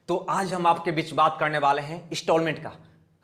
तो आज हम आपके बीच बात करने वाले हैं इंस्टॉलमेंट का,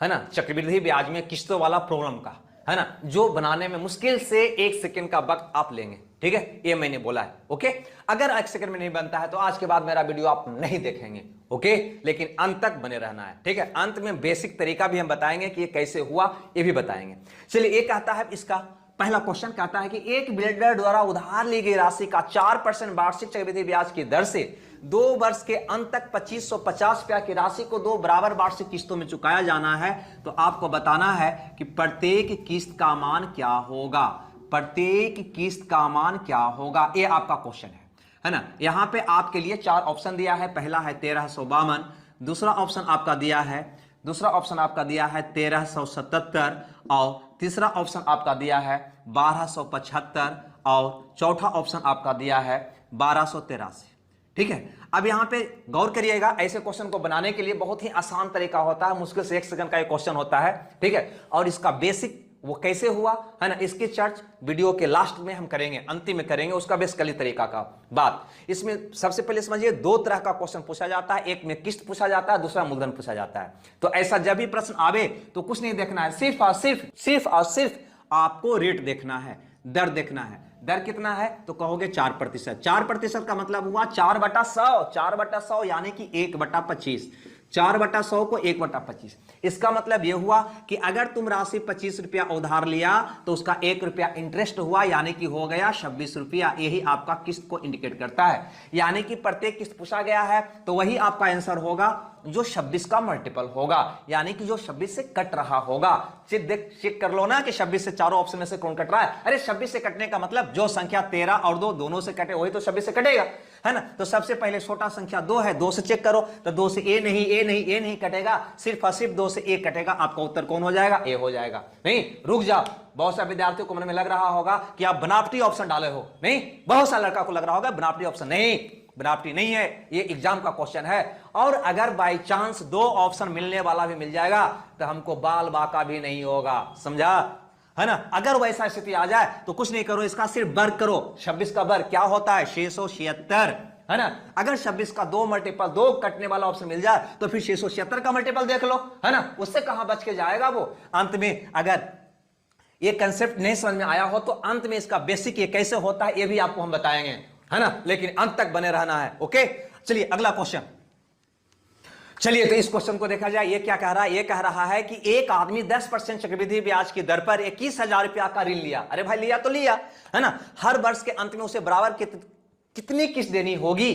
है ना, चक्रवृद्धि ब्याज में किस्तों वाला प्रॉब्लम का, है ना, जो बनाने में मुश्किल से 1 सेकंड का वक्त आप लेंगे। ठीक है, ये मैंने बोला है। ओके, अगर 1 सेकंड में नहीं बनता है तो आज के बाद मेरा वीडियो आप नहीं देखेंगे। ओके, लेकिन अंत तक बने रहना है। ठीक है, अंत में बेसिक तरीका भी हम बताएंगे कि ये कैसे हुआ, ये भी बताएंगे। चलिए, ये कहता है, इसका पहला क्वेश्चन कहता है कि एक बिल्डर द्वारा उधार ली गई राशि का 4% वार्षिक चक्रवृद्धि ब्याज की दर से 2 वर्ष के अंत तक 2550 रुपया की राशि को 2 बराबर वार्षिक किस्तों में चुकाया जाना है। तो आपको बताना है कि प्रत्येक किस्त का मान क्या होगा, प्रत्येक किस्त का मान क्या होगा, ये आपका क्वेश्चन है ना। यहां पे आपके लिए 4 ऑप्शन दिया है। पहला है 1352, दूसरा ऑप्शन आपका दिया है 1377 और तीसरा ऑप्शन आपका दिया है 1275 और चौथा ऑप्शन आपका दिया है 1283। ठीक है, अब यहां पे गौर करिएगा, ऐसे क्वेश्चन को बनाने के लिए बहुत ही आसान तरीका होता है, मुश्किल से 1 सेकंड का ये क्वेश्चन होता है। ठीक है, और इसका बेसिक वो कैसे हुआ, है ना, इसकी चर्चा वीडियो के लास्ट में हम करेंगे, अंतिम में करेंगे उसका बेसिकली तरीका का बात। इसमें सबसे पहले समझिए 2 तरह का क्वेश्चन पूछा जाता है, एक में किस्त पूछा जाता है, दूसरा मूलधन पूछा जाता है। तो ऐसा जब भी प्रश्न आवे तो कुछ नहीं देखना है, सिर्फ और सिर्फ आपको रेट देखना है, दर देखना है। दर कितना है तो कहोगे 4%। 4% का मतलब हुआ 4/100 यानी कि 1/25। 4/100 को 1/25। इसका मतलब यह हुआ कि अगर तुम राशि 25 रुपया उधार लिया तो उसका 1 रुपया इंटरेस्ट हुआ, यानी कि हो गया 26 रुपया। यही आपका किस्त को इंडिकेट करता है, यानी कि प्रत्येक किस्त पूछा गया है तो वही आपका आंसर होगा जो 26 का मल्टीपल होगा, यानी कि जो 26 से कट रहा होगा। चेक कर लो ना कि 26 से चारों ऑप्शन में से कौन कट रहा है। अरे 26 से कटने का मतलब जो संख्या 13 और 2 दोनों से कटे वही तो 26 से कटेगा, है ना। तो सबसे पहले छोटा संख्या 2 है, 2 से चेक करो तो 2 से ए नहीं कटेगा, सिर्फ और सिर्फ 2 से ए कटेगा। आपका उत्तर कौन हो जाएगा, ए हो जाएगा। नहीं, रुक जाओ, बहुत सारे विद्यार्थियों को मन में लग रहा होगा कि आप बनावटी ऑप्शन डाले हो। नहीं, बहुत सारे लड़का को लग रहा होगा बनावटी ऑप्शन। नहीं, बनावटी नहीं है, ये एग्जाम का क्वेश्चन है। और अगर बाई चांस 2 ऑप्शन मिलने वाला भी मिल जाएगा तो हमको बाल बाका भी नहीं होगा, समझा, है ना। अगर वैसा स्थिति आ जाए तो कुछ नहीं करो, इसका सिर्फ वर्ग करो। 26 का वर्ग क्या होता है, 676, है ना। अगर 26 का 2 मल्टीपल 2 कटने वाला ऑप्शन मिल जाए तो फिर 676 का मल्टीपल देख लो, है ना, उससे कहां बच के जाएगा वो। अंत में अगर ये कंसेप्ट नहीं समझ में आया हो तो अंत में इसका बेसिक ये कैसे होता है ये भी आपको हम बताएंगे, है ना, लेकिन अंत तक बने रहना है। ओके, चलिए अगला क्वेश्चन। चलिए, तो इस क्वेश्चन को देखा जाए, ये क्या कह रहा है, ये कह रहा है कि एक आदमी 10% चक्रवृद्धि ब्याज की दर पर 21,000 रुपया का ऋण लिया। अरे भाई, लिया तो लिया, है ना। हर वर्ष के अंत में उसे बराबर कितनी किस्त देनी होगी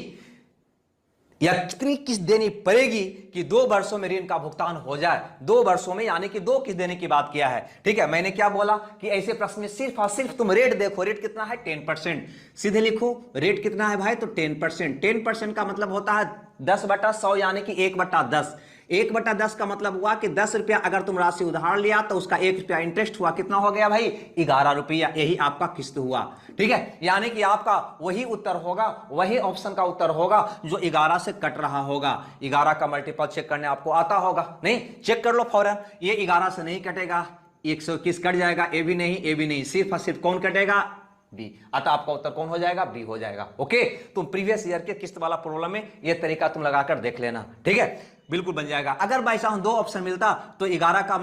या कितनी किस्त देनी पड़ेगी कि 2 वर्षों में ऋण का भुगतान हो जाए। 2 वर्षों में यानी कि 2 किस्त देने की बात किया है। ठीक है, मैंने क्या बोला कि ऐसे प्रश्न में सिर्फ और सिर्फ तुम रेट देखो। रेट कितना है, 10%। सीधे लिखो रेट कितना है भाई, तो 10%। 10% का मतलब होता है 10/100 यानी कि 1/10। 1/10 का मतलब हुआ कि 10 रुपया अगर तुम राशि उधार लिया तो उसका 1 रुपया इंटरेस्ट हुआ, कितना हो गया भाई, 11 रुपया। यही आपका किस्त हुआ। ठीक है, यानी कि आपका वही उत्तर होगा, वही ऑप्शन का उत्तर होगा जो 11 से कट रहा होगा। 11 का मल्टीपल चेक करने आपको आता होगा, नहीं, चेक कर लो फौरन। ये 11 से नहीं कटेगा, 121 कट जाएगा, ए भी नहीं, सिर्फ और सिर्फ कौन कटेगा, बी। अतः आपका उत्तर कौन हो जाएगा, बी हो जाएगा। ओके, तुम प्रीवियस ईयर के किस्त वाला प्रॉब्लम में ये तरीका तुम लगाकर देख लेना। ठीक है, बिल्कुल बन जाएगा। अगर बाई चांस 2 ऑप्शन मिलता तो 11 का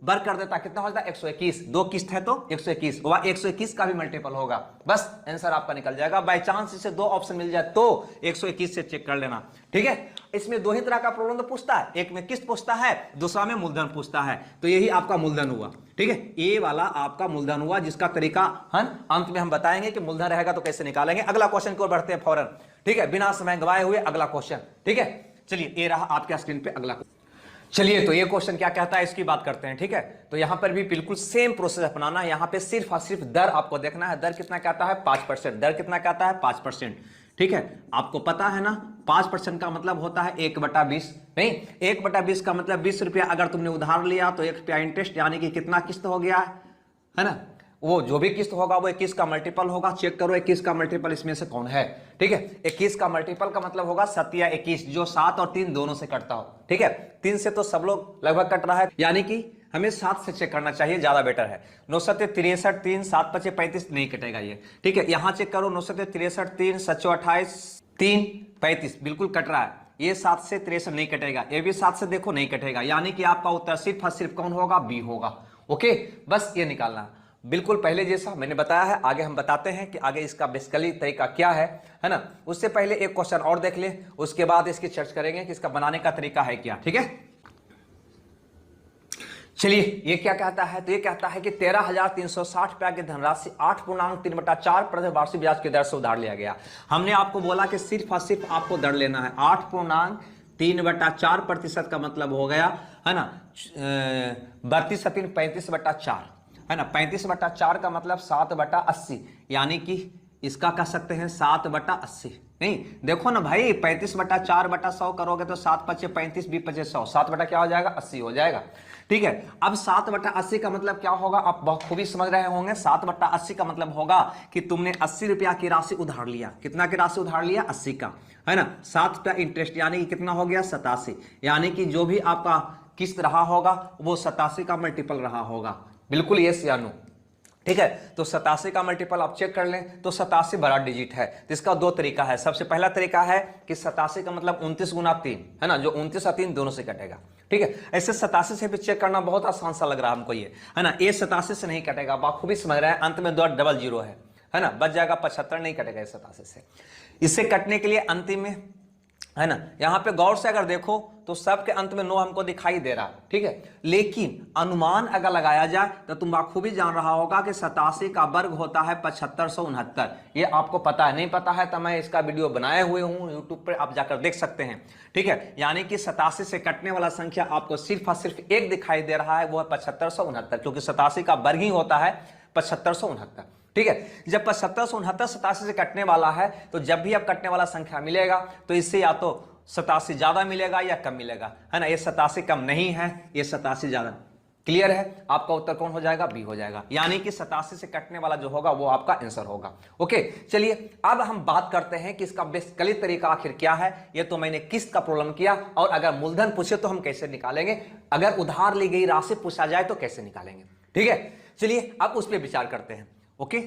वर्ग कर देता, कितना हो जाता, 121। 2 किस्त है तो 121, वह 121 का भी मल्टीपल होगा। बस आंसर आपका निकल जाएगा। बाई चांस इसे 2 ऑप्शन मिल जाए तो 121 से चेक कर लेना। ठीक है, इसमें 2 ही तरह का प्रॉब्लम तो पूछता है, एक में किस्त पूछता है, दूसरा में मूलधन पूछता है। तो यही आपका मूलधन हुआ। ठीक है, ये वाला आपका मूलधन हुआ, जिसका तरीका अंत में हम बताएंगे कि मूलधन रहेगा तो कैसे निकालेंगे। अगला क्वेश्चन की ओर बढ़ते हैं फौरन। ठीक है, बिना समय गवाए हुए अगला क्वेश्चन। ठीक है, चलिए, ये रहा आपके स्क्रीन पे अगला। चलिए, तो ये क्वेश्चन क्या कहता है इसकी बात करते हैं। ठीक है, तो यहां पर भी बिल्कुल सेम प्रोसेस अपनाना है। यहां पे सिर्फ और सिर्फ दर आपको देखना है। दर कितना कहता है, 5%। दर कितना कहता है, 5%। ठीक है, आपको पता है ना 5% का मतलब होता है 1/20। नहीं, 1/20 का मतलब 20 रुपया अगर तुमने उधार लिया तो 1 रुपया इंटरेस्ट, यानी कि कितना किस्त हो गया है ना। वो जो भी किस्त होगा वो 21 का मल्टीपल होगा। चेक करो 21 का मल्टीपल इसमें से कौन है। ठीक है, 21 का मल्टीपल का मतलब होगा 7 या 21, जो 7 और 3 दोनों से कटता हो। ठीक है, 3 से तो सब लोग लगभग कट रहा है, यानी कि हमें 7 से चेक करना चाहिए, ज्यादा बेटर है। 9 7 63 3 7 5 35 नहीं कटेगा ये। ठीक है, यहां चेक करो 9 7 63 3 7 28 3 35 बिल्कुल कट रहा है। ये 7 से 63 नहीं कटेगा, ये भी 7 से देखो नहीं कटेगा, यानी कि आपका उत्तर सिर्फ और सिर्फ कौन होगा, बी होगा। ओके, बस ये निकालना, बिल्कुल पहले जैसा मैंने बताया है। आगे हम बताते हैं कि आगे इसका बेसिकली तरीका क्या है ना। उससे पहले एक क्वेश्चन और देख ले, उसके बाद इसकी चर्चा करेंगे कि इसका बनाने का तरीका है क्या, ठीक है। चलिए, ये क्या कहता है, तो ये कहता है कि 13,360 रुपया की धनराशि 8.3/4 प्रति वार्षिक ब्याज की दर से उधार लिया गया। हमने आपको बोला कि सिर्फ और सिर्फ आपको दर लेना है, 8.3/4% का मतलब हो गया है ना 32 35/4 है ना। 35/4 का मतलब 7/80, यानी कि इसका कह सकते हैं 7/80। नहीं देखो ना भाई, 35/4/100 करोगे तो 7 × 35 20 × 100, 7 क्या हो जाएगा, 80 हो जाएगा। ठीक है, अब 7/80 का मतलब क्या होगा, आप बहुत खूबी समझ रहे होंगे। 7/80 का मतलब होगा कि तुमने 80 रुपया की राशि उधार लिया। कितना की राशि उधार लिया, 80 का, है ना। 7 रुपया इंटरेस्ट, यानी कि कितना हो गया, 87, यानी कि जो भी आपका किस्त रहा होगा वो 87 का मल्टीपल रहा होगा। बिल्कुल यस या नो, ठीक है। तो 87 का मल्टीपल आप चेक कर लें तो 87 बड़ा डिजिट है। तो इसका दो तरीका है। सबसे पहला तरीका है कि 87 का मतलब 29 × 3 है ना, जो 29 और 3 दोनों से कटेगा। ठीक है, ऐसे 87 से भी चेक करना बहुत आसान सा लग रहा है हमको ये, है ना। ये 87 से नहीं कटेगा, बाखूबी समझ रहे हैं। अंत में 2 डबल जीरो है ना, बच जाएगा 75, नहीं कटेगा इस 87 से। इससे कटने के लिए अंतिम में, है ना, यहां पे गौर से अगर देखो तो सबके अंत में 9 हमको दिखाई दे रहा है। ठीक है, लेकिन अनुमान अगर लगाया जाए तो तुम बाखूबी जान रहा होगा कि 87 का वर्ग होता है 7569। ये आपको पता है, नहीं पता है तो मैं इसका वीडियो बनाए हुए हूं यूट्यूब पर, आप जाकर देख सकते हैं। ठीक है, यानी कि 87 से कटने वाला संख्या आपको सिर्फ और सिर्फ एक दिखाई दे रहा है, वो है 7569, क्योंकि 87 का वर्ग ही होता है 7569। ठीक है, जब 7569 87 से कटने वाला है तो जब भी अब कटने वाला संख्या मिलेगा तो इससे या तो 87 ज्यादा मिलेगा या कम मिलेगा, है ना। ये 87 कम नहीं है, ये 87 ज्यादा। क्लियर है, आपका उत्तर कौन हो जाएगा, बी हो जाएगा, यानी कि 87 से कटने वाला जो होगा वो आपका आंसर होगा। ओके, चलिए अब हम बात करते हैं कि इसका बेसिकली तरीका आखिर क्या है। ये तो मैंने किस्त का प्रॉब्लम किया, और अगर मूलधन पूछे तो हम कैसे निकालेंगे, अगर उधार ली गई राशि पूछा जाए तो कैसे निकालेंगे। ठीक है, चलिए अब उस पर विचार करते हैं। ओके,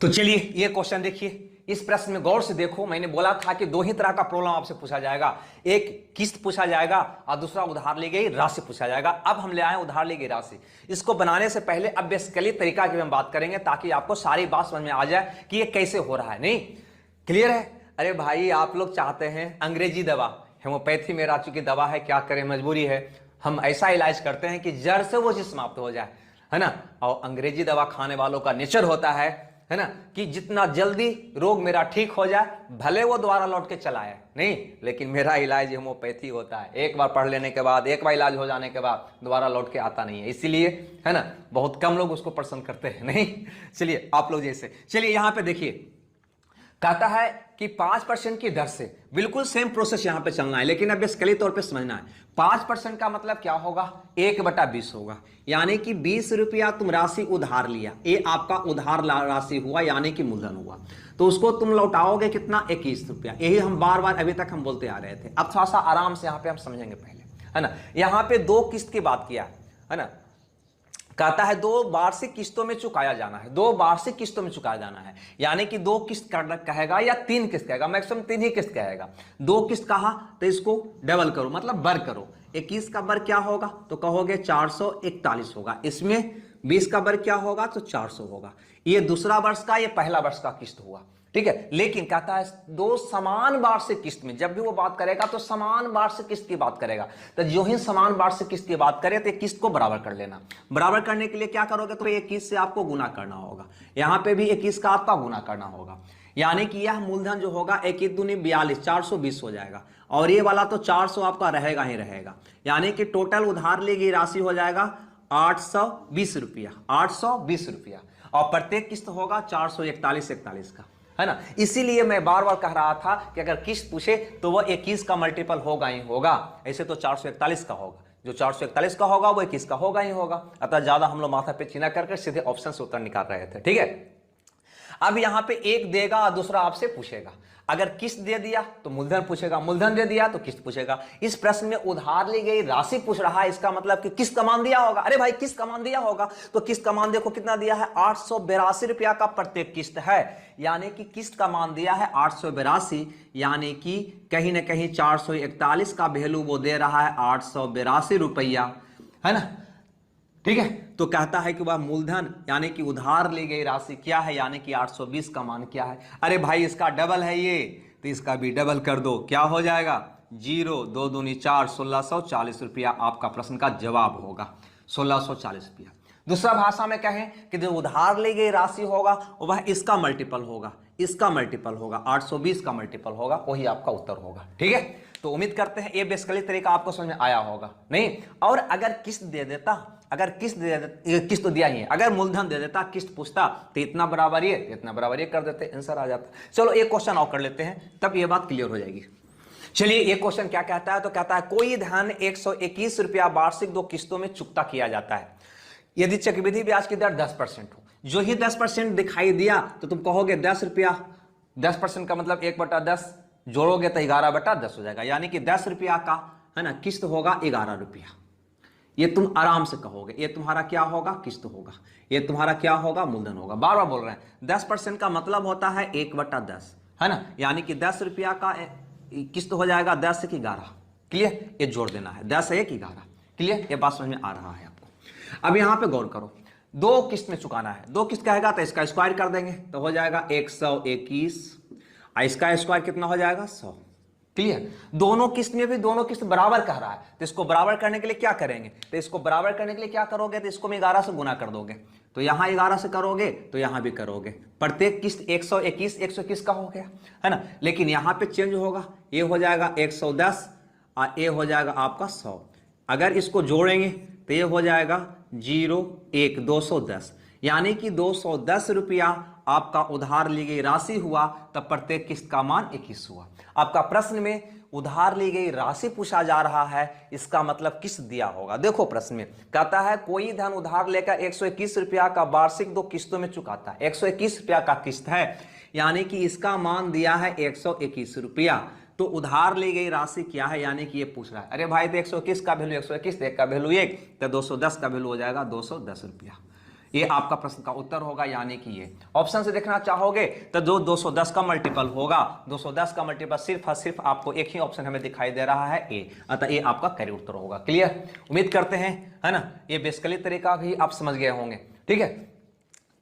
तो चलिए ये क्वेश्चन देखिए, इस प्रश्न में गौर से देखो। मैंने बोला था कि 2 ही तरह का प्रॉब्लम आपसे पूछा जाएगा, एक किस्त पूछा जाएगा और दूसरा उधार ली गई राशि पूछा जाएगा। अब हम ले आए उधार ली गई राशि। इसको बनाने से पहले अब बेसिकली तरीका की हम बात करेंगे, ताकि आपको सारी बात समझ में आ जाए कि ये कैसे हो रहा है। नहीं क्लियर है? अरे भाई, आप लोग चाहते हैं अंग्रेजी दवा, होम्योपैथी में रह चुकी दवा है, क्या करें, मजबूरी है। हम ऐसा इलाज करते हैं कि जड़ से वो चीज समाप्त हो जाए, है ना। और अंग्रेजी दवा खाने वालों का नेचर होता है ना, कि जितना जल्दी रोग मेरा ठीक हो जाए, भले वो दोबारा लौट के चला आए, नहीं, लेकिन मेरा इलाज होम्योपैथी होता है। एक बार पढ़ लेने के बाद, एक बार इलाज हो जाने के बाद दोबारा लौट के आता नहीं है, इसीलिए, है ना, बहुत कम लोग उसको पसंद करते हैं। नहीं, चलिए आप लोग जैसे, चलिए यहां पे देखिए, कहता है कि 5% की दर से, बिल्कुल सेम प्रोसेस यहां पे चलना है, लेकिन अब बेसिकली तौर पे समझना है। 5% का मतलब क्या होगा, 1/20 होगा, यानी कि 20 रुपया तुम राशि उधार लिया, ये आपका उधार राशि हुआ, यानी कि मूलधन हुआ। तो उसको तुम लौटाओगे कितना, 21 रुपया। यही हम बार बार अभी तक हम बोलते आ रहे थे। अब थोड़ा सा आराम से यहां पे हम समझेंगे पहले, है ना। यहां पे 2 किस्त की बात किया, है ना। कहता है 2 वार्षिक किस्तों में चुकाया जाना है, 2 वार्षिक किस्तों में चुकाया जाना है, यानी कि 2 किस्त कहेगा या 3 किस्त कहेगा, मैक्सिमम 3 ही किस्त कहेगा। 2 किस्त कहा तो इसको डबल करो, मतलब वर्ग करो। 21 का वर्ग क्या होगा, तो कहोगे 441 होगा। इसमें 20 का वर्ग क्या होगा, तो 400 होगा। ये दूसरा वर्ष का, ये पहला वर्ष का किस्त हुआ। ठीक है, लेकिन कहता है 2 समान वार्षिक किस्त में, जब भी वो बात करेगा तो समान वार्षिक किस्त की बात करेगा। तो जो ही समान वार्षिक किस्त की बात करे तो किस्त को बराबर कर लेना। बराबर करने के लिए क्या करोगे, तो 21 से आपको गुना करना होगा, यहां पे भी 21 का आपका गुना करना होगा, यानी कि यह मूलधन जो होगा 21 दूनी 42, 420 हो जाएगा। और ये वाला तो 400 आपका रहेगा ही रहेगा, यानी कि टोटल उधार ली गई राशि हो जाएगा 820 रुपया, 820 रुपया। और प्रत्येक किस्त होगा 441 का, है ना। इसीलिए मैं बार बार कह रहा था कि अगर किस्त पूछे तो वो 21 का मल्टीपल होगा ही होगा। ऐसे तो 441 का होगा, जो 441 का होगा वो 21 का होगा ही होगा। अतः ज्यादा हम लोग माथा पे चीना करके सीधे ऑप्शन से उत्तर निकाल रहे थे। ठीक है, अब यहां पे एक देगा और दूसरा आपसे पूछेगा, अगर किस्त दे दिया तो मूलधन पूछेगा, मूलधन दे दिया तो किस्त पूछेगा। इस प्रश्न में उधार ली गई राशि पूछ रहा है, इसका मतलब कि किस्त का मान दिया होगा। अरे भाई किस्त का मान दिया होगा, तो किस्त का मान देखो कितना दिया है, 882 रुपया का प्रत्येक किस्त है, यानी कि किस्त का मान दिया है 882, यानी कि कहीं ना कहीं 441 का वैल्यू वो दे रहा है 882 रुपया, है ना। ठीक है, तो कहता है कि वह मूलधन यानी कि उधार ली गई राशि क्या है, यानी कि 820 का मान क्या है। अरे भाई इसका डबल है ये, तो इसका भी डबल कर दो, क्या हो जाएगा 0 2 दूनी 4, 1640 रुपया आपका प्रश्न का जवाब होगा, 1640 रुपया। दूसरा भाषा में कहें कि जो उधार ली गई राशि होगा वह इसका मल्टीपल होगा, इसका मल्टीपल होगा, 820 का मल्टीपल होगा, वही आपका उत्तर होगा। ठीक है, तो उम्मीद करते हैं ये बेसिकली तरीका आपको समझ में आया होगा। नहीं, और अगर किस्त दे देता, अगर किस्त तो दिया ही है, अगर मूलधन दे देता, किस्त पूछता, तो इतना बराबर ये, इतना बराबर ये कर देते, आंसर आ जाता। चलो एक क्वेश्चन और कर लेते हैं, तब ये बात क्लियर हो जाएगी। चलिए ये क्वेश्चन क्या कहता है, तो कहता है कोई धन 121 रुपया वार्षिक 2 किस्तों में चुकता किया जाता है यदि चक्रवृद्धि ब्याज की दर 10% हो। जो ही 10% दिखाई दिया तो तुम कहोगे 10 रुपया, 10% का मतलब 1/10 जोड़ोगे तो 11/10 हो जाएगा, यानी कि 10 रुपया का, है ना, किस्त होगा 11 रुपया। ये तुम आराम से कहोगे, ये तुम्हारा क्या होगा, किस्त होगा, ये तुम्हारा क्या होगा, मूलधन होगा। बार बार बोल रहे हैं, 10% का मतलब होता है 1/10, है ना, यानी कि 10 रुपया का किस्त हो जाएगा 10 से 11। क्लियर, ये जोड़ देना है, 10 से 11। क्लियर, ये बात समझ में आ रहा है आपको। अब यहां पे गौर करो, 2 किस्त में चुकाना है, 2 किस्त कहेगा तो इसका स्क्वायर कर देंगे, तो हो जाएगा 121, इसका स्क्वायर कितना हो जाएगा 100। क्लियर, दोनों किस्त में भी दोनों किस्त बराबर कह रहा है, तो इसको बराबर करने के लिए क्या करेंगे, तो इसको बराबर करने के लिए क्या करोगे, तो इसको 11 से गुना कर दोगे, तो यहां 11 से करोगे तो यहां भी करोगे, प्रत्येक किस्त 121 का हो गया, है ना। लेकिन यहां पे चेंज होगा, ये हो जाएगा 110 और ये हो जाएगा आपका 100। अगर इसको जोड़ेंगे तो ये हो जाएगा 0 1 210, यानी कि 210 रुपया आपका उधार ली गई राशि हुआ, तब प्रत्येक किस्त का मान 21 हुआ। आपका प्रश्न में उधार ली गई राशि पूछा जा रहा है, इसका मतलब किस्त दिया होगा। देखो प्रश्न में कहता है कोई धन उधार लेकर 121 रुपया का वार्षिक 2 किस्तों में चुकाता है, 121 रुपया का किस्त है, यानी कि इसका मान दिया है 121 रुपया। तो उधार ली गई राशि क्या है, यानी कि ये पूछ रहा है। अरे भाई तो 121 का वैल्यू 121, एक का वैल्यू 1, तो 210 का वैल्यू हो जाएगा 210 रुपया। ये आपका प्रश्न का उत्तर होगा, यानी कि ये ऑप्शन से देखना चाहोगे तो जो 210 का मल्टीपल होगा, 210 का मल्टीपल सिर्फ और सिर्फ आपको एक ही ऑप्शन हमें दिखाई दे रहा है, ए, अतः ये आपका करेक्ट उत्तर होगा। क्लियर, उम्मीद करते हैं, है ना, ये बेसिकली तरीका भी आप समझ गए होंगे। ठीक है,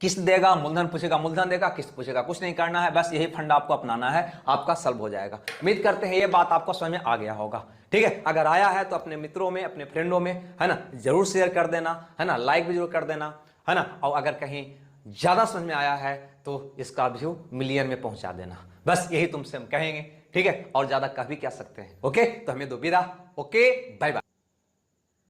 किस्त देगा, मूलधन पूछेगा, मूलधन देगा, किस्त पूछेगा, कुछ नहीं करना है, बस यही फंडा आपको अपनाना है, आपका सॉल्व हो जाएगा। उम्मीद करते हैं ये बात आपको समझ में आ गया होगा। ठीक है, अगर आया है तो अपने मित्रों में, अपने फ्रेंडों में, है ना, जरूर शेयर कर देना, है ना, लाइक भी जरूर कर देना, है ना, और अगर कहीं ज्यादा समझ में आया है तो इसका व्यू मिलियन में पहुंचा देना, बस यही तुमसे हम कहेंगे। ठीक है, और ज्यादा कह भी क्या सकते हैं। ओके, तो हमें दो विदा, ओके, बाय बाय।